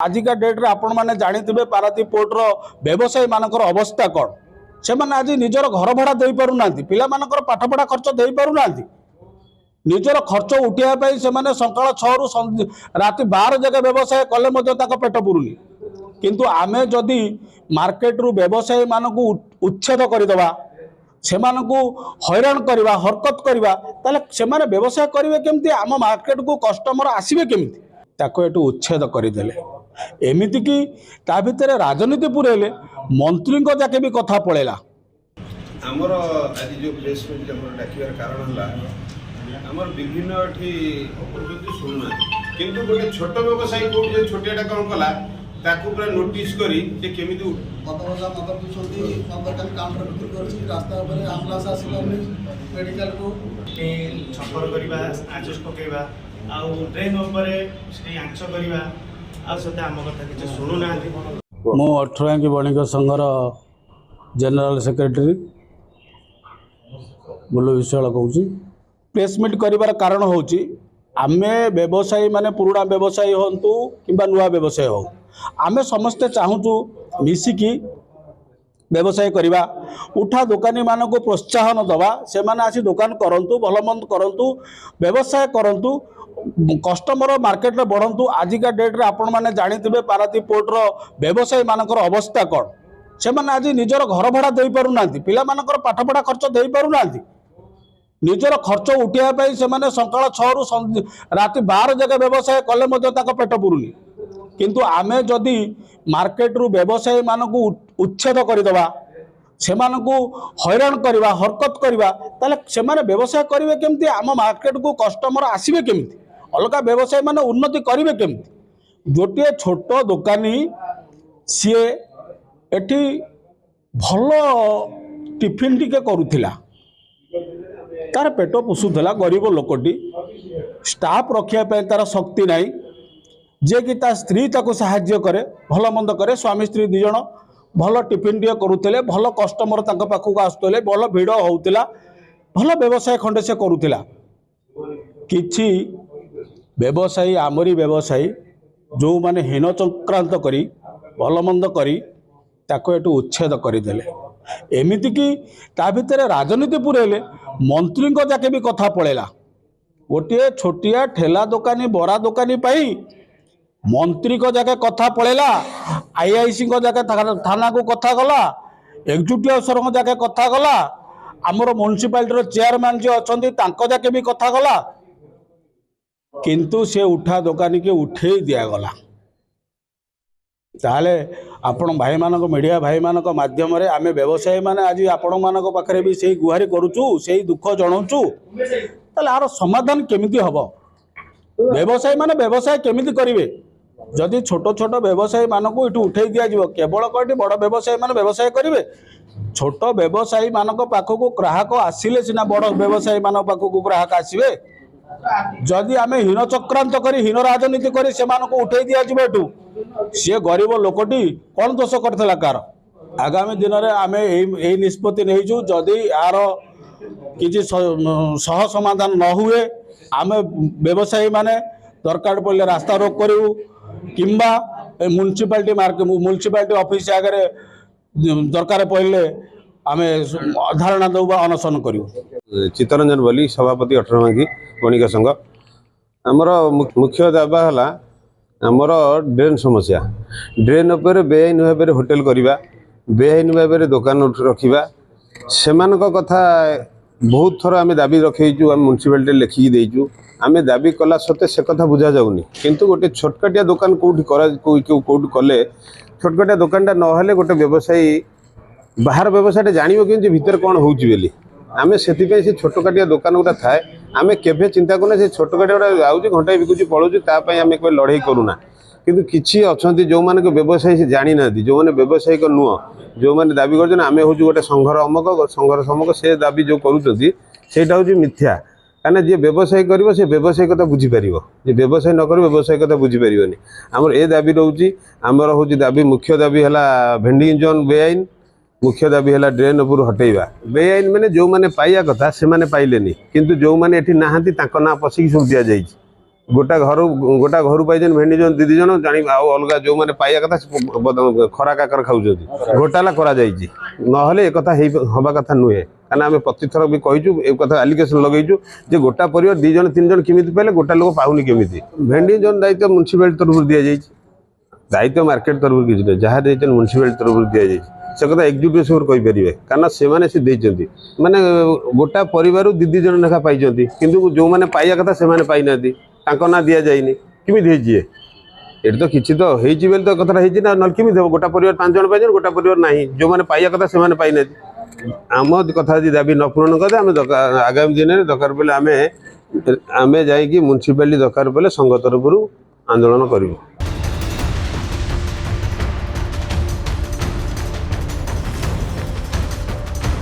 आजिका date रे आपण माने जानिथिबे पारादीप पोर्ट रो व्यवसायी मानकर अवस्था कौन से आज निजर घर भड़ा दे पारु नांती पिला मानकर पाठ पढ़ा खर्च दे पारु नांती निजर खर्च उठाइबा से माने सकाळ 6 रु राति 12 जगह व्यवसाय कले मध्य ताको पेट पुरुनी किंतु आमे जदि मार्केट रु व्यवसायी मानकु उच्छेद करदेवा से हैरान करवा हरकत करवा ताले से माने व्यवसाय करेंगे केमती आम मार्केट को कस्टमर आसवे केमती ताको एटू उच्छेद करदेले एमिति कि ता भितर राजनीति पुरेले मंत्री जाके भी कथा पड़ेला आमर आज जो प्रेस मीट डाकिबार कारण होला आमर विभिन्न एठी शुणुना किंतु गोटे छोट व्यवसायी को छोटियाटा कौन कला ताकू पूरा नोटिस करी जे केमिति मतबजा मत पिछोती नंबर काउंटर बिक्री करछि रास्ता ऊपर एम्बुलेंस आसिलानी मेडिकल को छपर करबा आजस पकेबा आ ट्रेन ऊपर से आंच करबा आ सते हम कथा किछ सुनु नांती मो अठरांगी बणिक संघर जनरल सेक्रेटरी बुल्लु विश्वाल कहूँ प्रेस मीट कर कारण हूँ आमे व्यवसायी माने पुराणा व्यवसायी हूँ कि नुआ व्यवसाय हो आमे समस्ते चाहूँ मिसिकी व्यवसाय करवा उठा दुकानी मानक प्रोत्साहन दवा से माने आसी दुकान करंतु भलमंद करंतु व्यवसाय करंतु कस्टमर मार्केट रे बढ़ंतु आजिका डेट रे आपण माने जानिथिबे पारादीप पोर्ट रो व्यवसायी मानकर अवस्था कौन से आज निजर घर भड़ा दे पारु नांती पिला मानकर पाठ पढ़ा खर्च दे पारु नांती निजर खर्च उठाइबा से माने सकाळ 6 रु राति 12 जगह व्यवसाय कले मध्य ताको पेट पुरुनी किंतु आमे जदि मार्केट रु व्यवसायी मानकु उच्छेद करदेवा से हैरान करवा हरकत करवा ताले से माने व्यवसाय करेंगे केमती आम मार्केट को कस्टमर आसवे केमती अलग व्यवसायी माने उन्नति करेंगे केमती गोटे छोट दुकानी सी एठी भल टिफिन टिके करुथिला तार पेट पोषुला गरीब लोकटी स्टाफ रखिया तार शक्ति नाई जे कि ता स्त्री ताको सहाय्य करे भल मंद करे स्वामी स्त्री दी जण भल टिफिन टे करुले भल कस्टमर तांको पाखक आसुले भल भिड़ होउतिला भल व्यवसाय खंडे से करुला किछि व्यवसायी आमरी व्यवसायी जो माने हीन चक्रांत करी भल मंद करी ताको एटू उच्छेद करदेले एमिति कि ता भितर राजनीति पुरेले मंत्री जाके भी कथा पड़ेला गोटे छोटिया ठेला दुकानी बरा दुकानी पाई मंत्री को जाके कथा पड़ेला आईआईसी को जाके थाना को कथा गला एक्जिक्यूटिव अफसर को जाके कथा गला आमर म्युनिसिपालिटी चेयरमैन जो अच्छा तांको जाके भी कथा गला किंतु से उठा दुकानी के उठे दिगला ताले आपण भाई मानक मीडिया भाई मानक माध्यम रे आमे व्यवसायी माने आज आपण मानक पाखरे भी सेही गुहारी करूचु सेही दुख जणाउचु ताले आरो समाधान केमिति हबो व्यवसायी माने व्यवसाय केमिति करिवे जदि छोट छोट व्यवसायी मानक इठू उठे दिया जीवो केवल कोटी बड़ व्यवसायी माने व्यवसाय करिवे छोट व्यवसायी मानक पाखकू ग्राहक आसिले सिना बड़ व्यवसायी मानक पाखकू ग्राहक आसीबे जदि आमे हीन चक्रांत करी हीन राजनीति करी से मानक उठे दिया जीवो एठू सी गरीब लोकटी कौन दोष करथिला कार आगामी दिन में आम यही निष्पत्ति नहीं जदि यार किसी सह समाधान न हुए आम व्यवसायी माने दरकार पड़े रास्ता रोक करूँ किंबा म्युनिसिपालिटी ऑफिस आगे दरकार पड़े आम धारणा दौ अनशन करूँ। चित्तरंजन बोली सभापति 18 की बणिक संघ आमर मुख्य दावा है आमर ड्रेन समस्या ड्रेन उपर बेआईन भाव में होटेल करवा बेआईन भाव में दुकान रखा से कथा बहुत थर आम दाबी रखीचु आम म्युनिसिपालिटी लिखिकी देचु आम दाबी कला सत्ते से कथा बुझा जाऊनी किंतु गोटे छोटकाटिया दुकान कौटी कले छोटकाटिया दुकानटा ना गोटे व्यवसायी बाहर व्यवसाय जानिबो कि भीतर कौन होली आम से छोटकाटिया दुकान गुटा थाए आम केवे चिंता करना से छोटकाटिया गुटा आउे घंटा बिकुची पड़ोची तापाई कोई लड़ाई करूना किंतु किसी अच्छा जो मैंने व्यवसायी से जानी ना जो मैंने व्यवसायिक नुह जो मैंने दाबी कर आम हूँ गोटे संघर अमक संघर समक से दाबी जो करूटा हूँ मिथ्या कहीं जी व्यवसाय कर से व्यवसाय कथा बुझीपर जी व्यवसाय न कर व्यवसाय कथा बुझीपर आमर ए दाबी रोचे आमर हूँ दाबी मुख्य दाबी है भेंडिंग जोन बेआईन मुख्य दाबी है ड्रेन उपर हटेवा बेआईन मैंने जो मैंने पाइया कथा से मैंने पाइले किंतु जो मैंने एठी नहांती तांको ना पशिकी सब दि जाइए गोटा घर पाई भेंडी जन दीदी जन जानी अलग जो मैंने पाइया कथा खरा काकर खाऊ घोटाला करा ना एक हवा कथा नुहे क्या आम प्रतिथर भी कहीचु एक कथा आलिगेसन लगेचु जे गोटा परिवार 2 जन 3 जन केमी पाइले गोटा लोक पाऊनी केमी भेंडी जन दायित्व म्यूनिसिपालिटी तरफ दि जाए दायित्व मार्केट तरफ किसी जहाँ म्यूनिसिपालिटी तरफ दि जाए से कथा एक्जिक्यूटिव स्कोर कहींपर कारण से मैंने माने गोटा परिवार 2 जन लेखा पाई किंतु जो मैंने पाइया कथा से पाई ना ना दि जाए केमी ये तो किसी तो होती तो कथा ना ना केमी गोटा परिवार 5 जन पाई गोटा परिवार ना जो मैंने पाइया कथा से पाई ना आम कथा दाबी न पूरण करते आम आगामी दिन में दरकार पड़े आम जाकि म्यूनिसिपालिटी दरकार पड़े संघ तरफ आंदोलन करूँ।